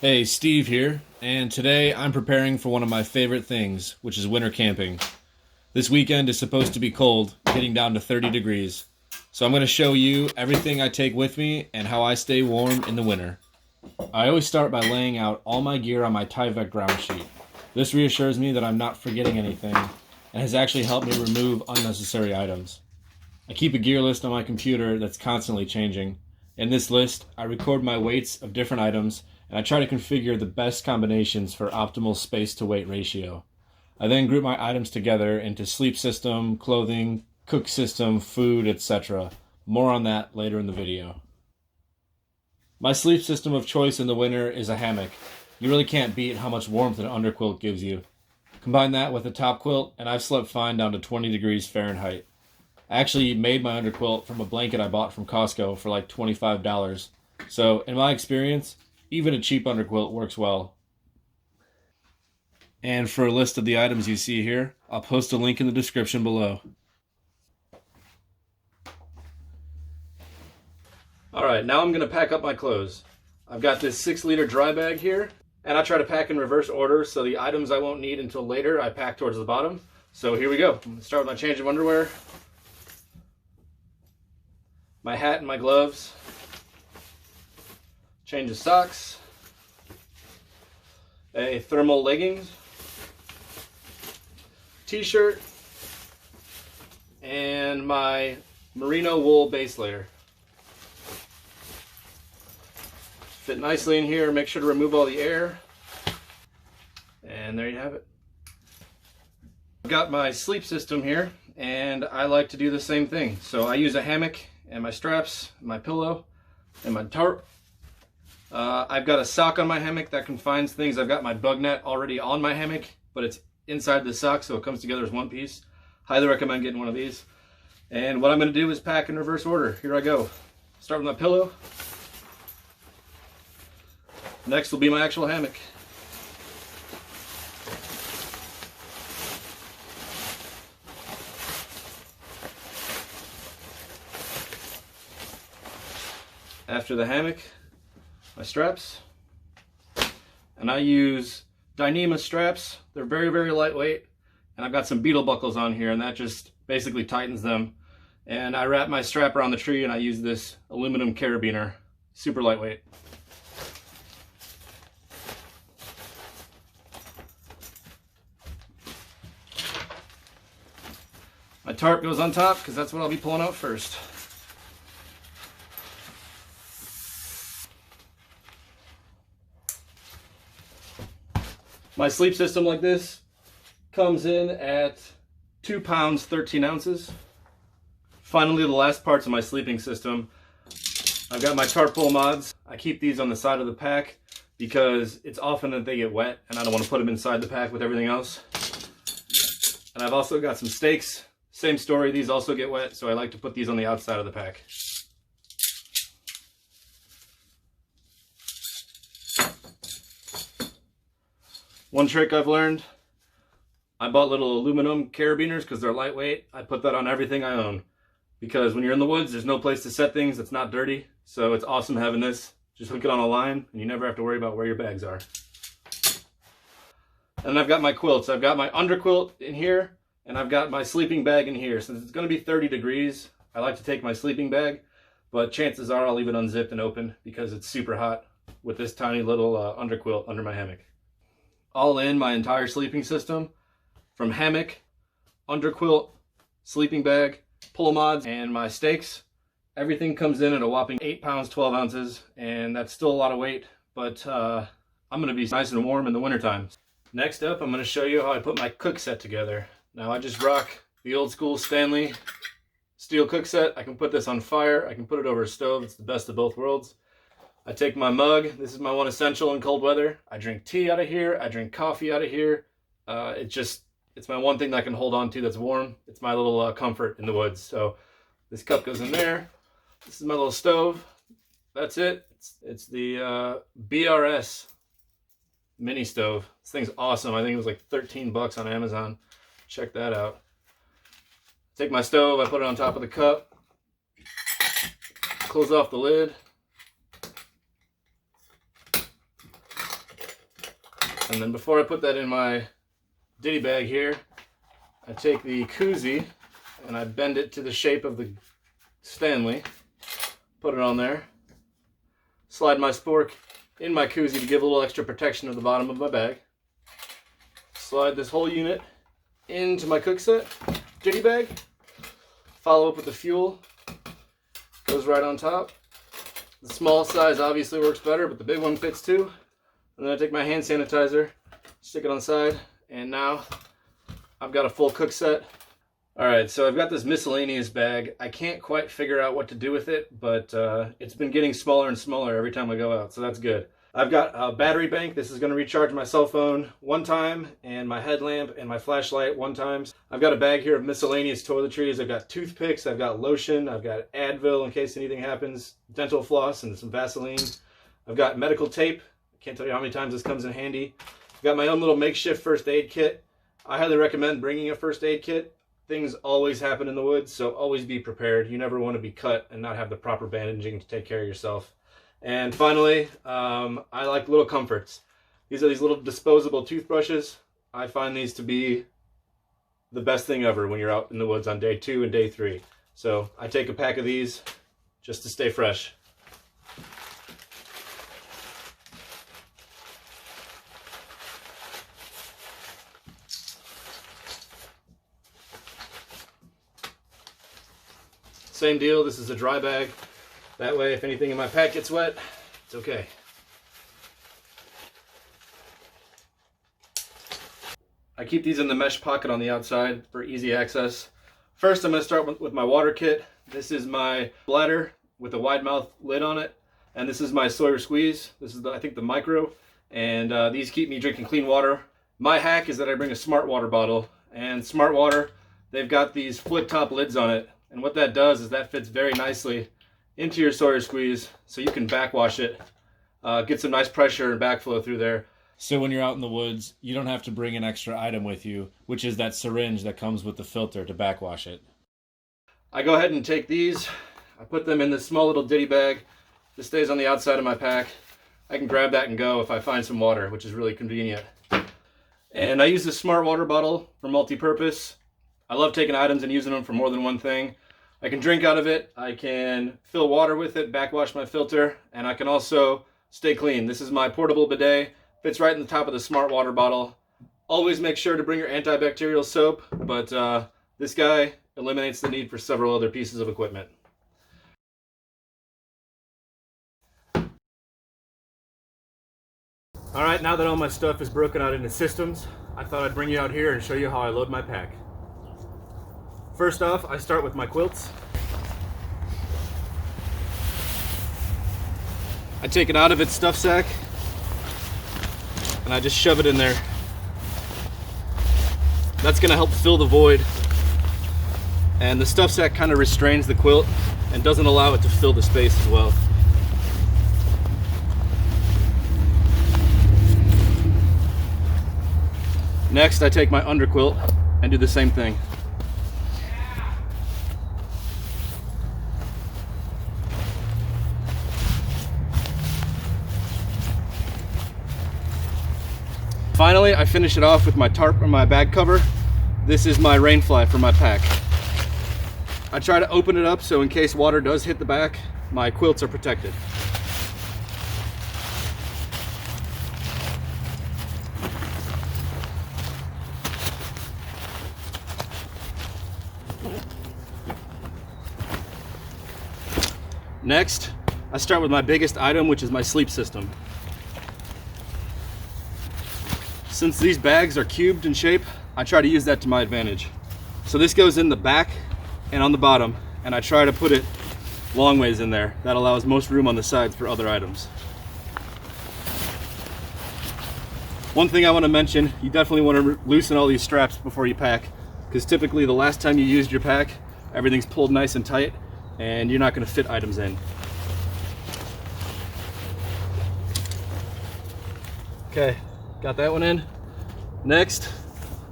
Hey, Steve here, and today I'm preparing for one of my favorite things, which is winter camping. This weekend is supposed to be cold, getting down to 30 degrees. So I'm going to show you everything I take with me and how I stay warm in the winter. I always start by laying out all my gear on my Tyvek ground sheet. This reassures me that I'm not forgetting anything and has actually helped me remove unnecessary items. I keep a gear list on my computer that's constantly changing. In this list, I record my weights of different items and I try to configure the best combinations for optimal space to weight ratio. I then group my items together into sleep system, clothing, cook system, food, etc. More on that later in the video. My sleep system of choice in the winter is a hammock. You really can't beat how much warmth an underquilt gives you. Combine that with a top quilt and I've slept fine down to 20 degrees Fahrenheit. I actually made my underquilt from a blanket I bought from Costco for like $25. So, in my experience, even a cheap underquilt works well. And for a list of the items you see here, I'll post a link in the description below. Alright, now I'm going to pack up my clothes. I've got this 6-liter dry bag here, and I try to pack in reverse order so the items I won't need until later I pack towards the bottom. So here we go. I'm going to start with my change of underwear, my hat and my gloves, change of socks, a thermal leggings, t-shirt, and my merino wool base layer. Fit nicely in here. Make sure to remove all the air. And there you have it. I've got my sleep system here, and I like to do the same thing. So I use a hammock and my straps, my pillow, and my tarp. I've got a sock on my hammock that confines things. I've got my bug net already on my hammock, but it's inside the sock, so it comes together as one piece. Highly recommend getting one of these. And what I'm going to do is pack in reverse order. Here I go. Start with my pillow. Next will be my actual hammock. After the hammock, my straps. And I use Dyneema straps. They're very, very lightweight. And I've got some beetle buckles on here, and that just basically tightens them. And I wrap my strap around the tree, and I use this aluminum carabiner. Super lightweight. My tarp goes on top because that's what I'll be pulling out first. My sleep system like this comes in at 2 pounds 13 ounces. Finally, the last parts of my sleeping system. I've got my tarp pull mods. I keep these on the side of the pack because it's often that they get wet and I don't want to put them inside the pack with everything else. And I've also got some stakes. Same story, these also get wet, so I like to put these on the outside of the pack. One trick I've learned, I bought little aluminum carabiners because they're lightweight. I put that on everything I own. Because when you're in the woods, there's no place to set things that's not dirty. So it's awesome having this. Just hook it on a line and you never have to worry about where your bags are. And I've got my quilts. I've got my underquilt in here. And I've got my sleeping bag in here. Since it's going to be 30 degrees, I like to take my sleeping bag, but chances are I'll leave it unzipped and open because it's super hot with this tiny little underquilt under my hammock. All in my entire sleeping system, from hammock, underquilt, sleeping bag, pull mods, and my stakes, everything comes in at a whopping 8 pounds 12 ounces, and that's still a lot of weight, but I'm going to be nice and warm in the wintertime. Next up, I'm going to show you how I put my cook set together. Now I just rock the old school Stanley steel cook set. I can put this on fire. I can put it over a stove. It's the best of both worlds. I take my mug. This is my one essential in cold weather. I drink tea out of here. I drink coffee out of here. It's my one thing that I can hold on to that's warm. It's my little comfort in the woods. So this cup goes in there. This is my little stove. That's it. It's the BRS mini stove. This thing's awesome. I think it was like 13 bucks on Amazon. Check that out. Take my stove, I put it on top of the cup, close off the lid, And then before I put that in my ditty bag here, I take the koozie and I bend it to the shape of the Stanley, put it on there, slide my spork in my koozie to give a little extra protection to the bottom of my bag, slide this whole unit into my cook set ditty bag, follow up with the fuel, goes right on top. The small size obviously works better, but the big one fits too. And then I take my hand sanitizer, stick it on the side, and now I've got a full cook set. Alright, so I've got this miscellaneous bag. I can't quite figure out what to do with it, but it's been getting smaller and smaller every time I go out, so that's good. I've got a battery bank. This is going to recharge my cell phone one time, and my headlamp and my flashlight one time. I've got a bag here of miscellaneous toiletries. I've got toothpicks, I've got lotion, I've got Advil in case anything happens, dental floss, and some Vaseline. I've got medical tape. I can't tell you how many times this comes in handy. I've got my own little makeshift first aid kit. I highly recommend bringing a first aid kit. Things always happen in the woods, so always be prepared. You never want to be cut and not have the proper bandaging to take care of yourself. And finally, I like little comforts. These are these little disposable toothbrushes. I find these to be the best thing ever when you're out in the woods on day 2 and day 3. So I take a pack of these just to stay fresh. Same deal, this is a dry bag. That way, if anything in my pack gets wet, it's okay. I keep these in the mesh pocket on the outside for easy access. First, I'm going to start with my water kit. This is my bladder with a wide mouth lid on it. And this is my Sawyer squeeze. This is, I think, the micro. And these keep me drinking clean water. My hack is that I bring a smart water bottle. And smart water, they've got these flip top lids on it. And what that does is that fits very nicely into your Sawyer squeeze, so you can backwash it, get some nice pressure and backflow through there. So when you're out in the woods, you don't have to bring an extra item with you, which is that syringe that comes with the filter to backwash it. I go ahead and take these, I put them in this small little ditty bag. This stays on the outside of my pack. I can grab that and go if I find some water, which is really convenient. And I use this smart water bottle for multi-purpose. I love taking items and using them for more than one thing. I can drink out of it, I can fill water with it, backwash my filter, and I can also stay clean. This is my portable bidet, fits right in the top of the smart water bottle. Always make sure to bring your antibacterial soap, but this guy eliminates the need for several other pieces of equipment. Alright, now that all my stuff is broken out into systems, I thought I'd bring you out here and show you how I load my pack. First off, I start with my quilts. I take it out of its stuff sack and I just shove it in there. That's going to help fill the void, and the stuff sack kind of restrains the quilt and doesn't allow it to fill the space as well. Next, I take my underquilt and do the same thing. Finally, I finish it off with my tarp or my bag cover. This is my rain fly for my pack. I try to open it up so in case water does hit the back, my quilts are protected. Next, I start with my biggest item, which is my sleep system. Since these bags are cubed in shape, I try to use that to my advantage. So this goes in the back and on the bottom, and I try to put it long ways in there. That allows most room on the sides for other items. One thing I want to mention, you definitely want to loosen all these straps before you pack, because typically the last time you used your pack, everything's pulled nice and tight, and you're not going to fit items in. Okay, got that one in. Next,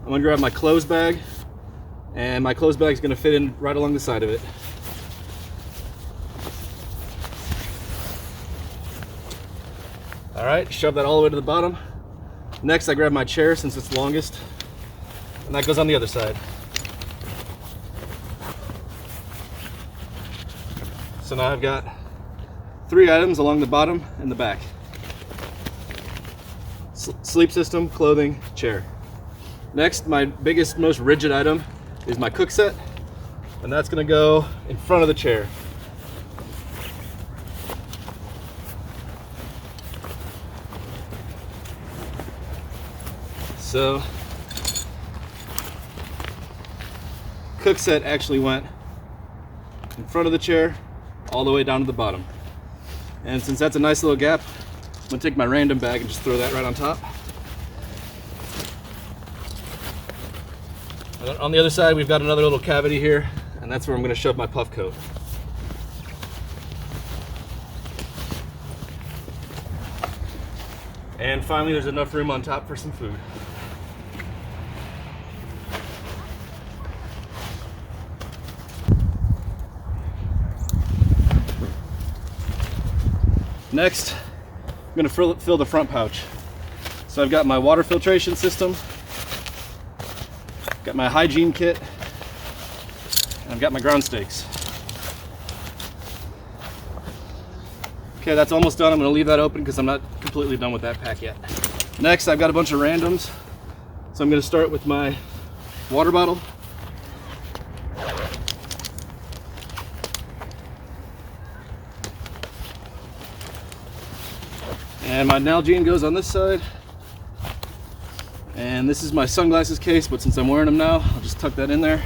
I'm going to grab my clothes bag, and my clothes bag is going to fit in right along the side of it. All right, shove that all the way to the bottom. Next, I grab my chair since it's longest, and that goes on the other side. So now I've got 3 items along the bottom and the back. Sleep system, clothing, chair. Next, my biggest, most rigid item is my cook set, and that's gonna go in front of the chair. So, cook set actually went in front of the chair all the way down to the bottom. And since that's a nice little gap, I'm gonna take my random bag and just throw that right on top. And then on the other side, we've got another little cavity here, and that's where I'm gonna shove my puff coat. And finally, there's enough room on top for some food. Next, I'm gonna fill the front pouch. So I've got my water filtration system, got my hygiene kit, and I've got my ground stakes. Okay, that's almost done. I'm gonna leave that open because I'm not completely done with that pack yet. Next, I've got a bunch of randoms. So I'm gonna start with my water bottle. And my Nalgene goes on this side. And this is my sunglasses case, but since I'm wearing them now, I'll just tuck that in there.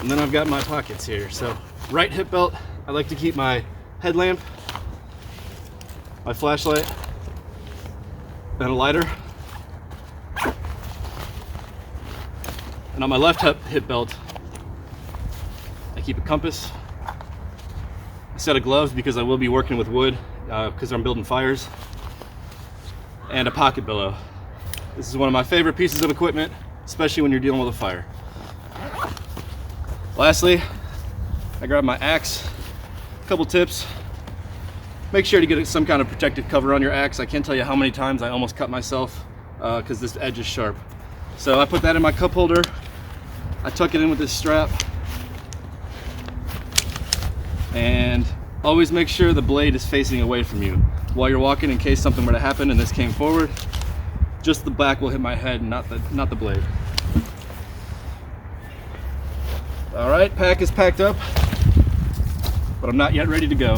And then I've got my pockets here. So right hip belt, I like to keep my headlamp, my flashlight, and a lighter. And on my left hip belt, I keep a compass, a set of gloves because I will be working with wood because I'm building fires, and a pocket billow. This is one of my favorite pieces of equipment, especially when you're dealing with a fire. Lastly, I grab my axe. A couple tips. Make sure to get some kind of protective cover on your axe. I can't tell you how many times I almost cut myself because this edge is sharp. So I put that in my cup holder. I tuck it in with this strap. And always make sure the blade is facing away from you while you're walking in case something were to happen and this came forward. Just the back will hit my head, not the blade. All right, pack is packed up, but I'm not yet ready to go.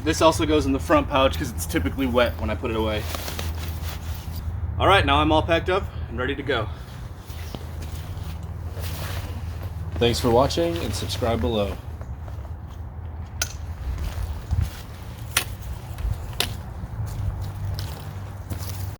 This also goes in the front pouch because it's typically wet when I put it away. All right, now I'm all packed up and ready to go. Thanks for watching and subscribe below.